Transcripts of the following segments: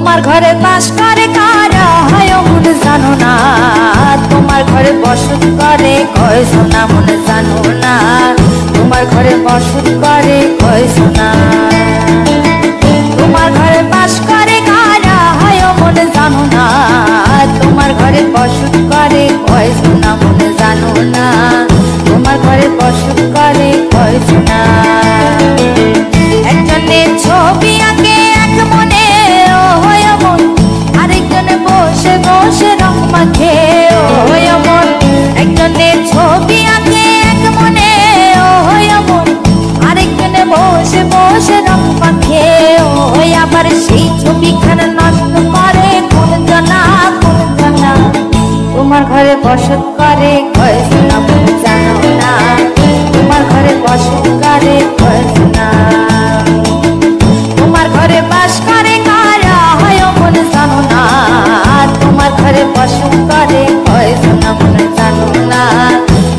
তোমার ঘরে বাস করে কারা হয় মনে জানো না, তোমার ঘরে বসত করে কয়জন মনে জানো না, তোমার ঘরে বসত করে কয়জন। তোমার ঘরে বাস করে কারা হয় মনে জানো না, তোমার ঘরে বসত করে কয়জন মনে জানো না, তোমার ঘরে বসত করে কয়জন। একজনের ছবি আঁকে এক মনে ও হয় মন, আরেকজনে বসে বসে রং মাখে ও হয় মন। একজনের ছবি আঁকে এক মনে ও হয় মন, আরেকজনে বসে বসে রং মাখে ও হয়। আবার সেই ছবিখানা নষ্ট করে কোন জনা কোন জনা, তোমার ঘরে বসত করে কয়জন মনে জানো না, তোমার ঘরে বসত করে কয়জন। তোমার ঘরে বাস করে কারা হয় মনে জানো না, তোমার ঘরে বসত করে কয়জন মনে জানো না,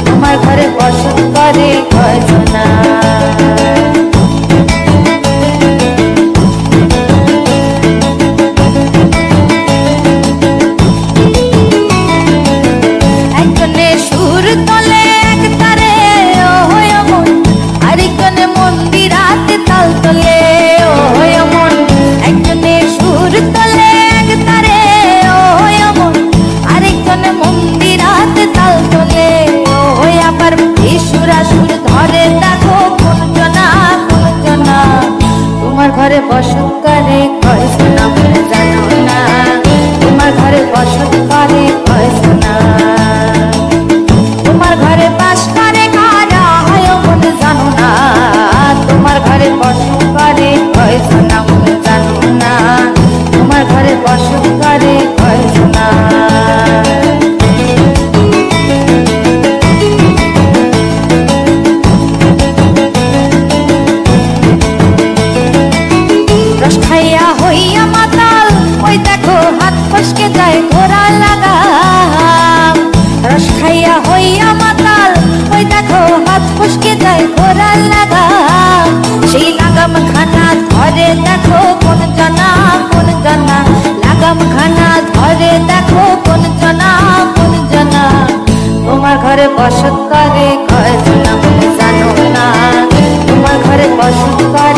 তোমার ঘরে বসত করে কয়জন। একজনে সুর তোলে এক তারে ও হয় মন, আরেকজনে মন্দিরাতে তাল তোলে ও হয় মন। একজনে সুর তোলে এক তারে ও হয় মন, আরেকজনে মন্দিরাতে তাল তোলে ও হয়। আবার সুরা সুর ধরে দেখো কোন জনা কোন জনা, তোমার ঘরে বসত করে কয়জন মনে জানো না, তোমার ঘরে বসত করে কয়জন। তোমার ঘরে বাস করে কারা হয় মনে জানো না, তোমার ঘরে বসত করে কয়জন মনে জানো না, তোমার ঘরে বসত করে কয়জন। রস খাইয়া হইয়া মাতাল ওই দেখো হাত ফসকে যায় ঘোড়া লাগাম, রস খাইয়া হইয়া মাতাল ওই দেখো হাত ফসকে যায় ঘোড়া লাগাম। সেই লাগাম খানা ধরে দেখো কোন জনা কোন জনা, লাগাম খানা ধরে দেখো কোন জনা কোন জনা। তোমার ঘরে বসত করে কয়জন মনে জানো না, তোমার ঘরে বসত করে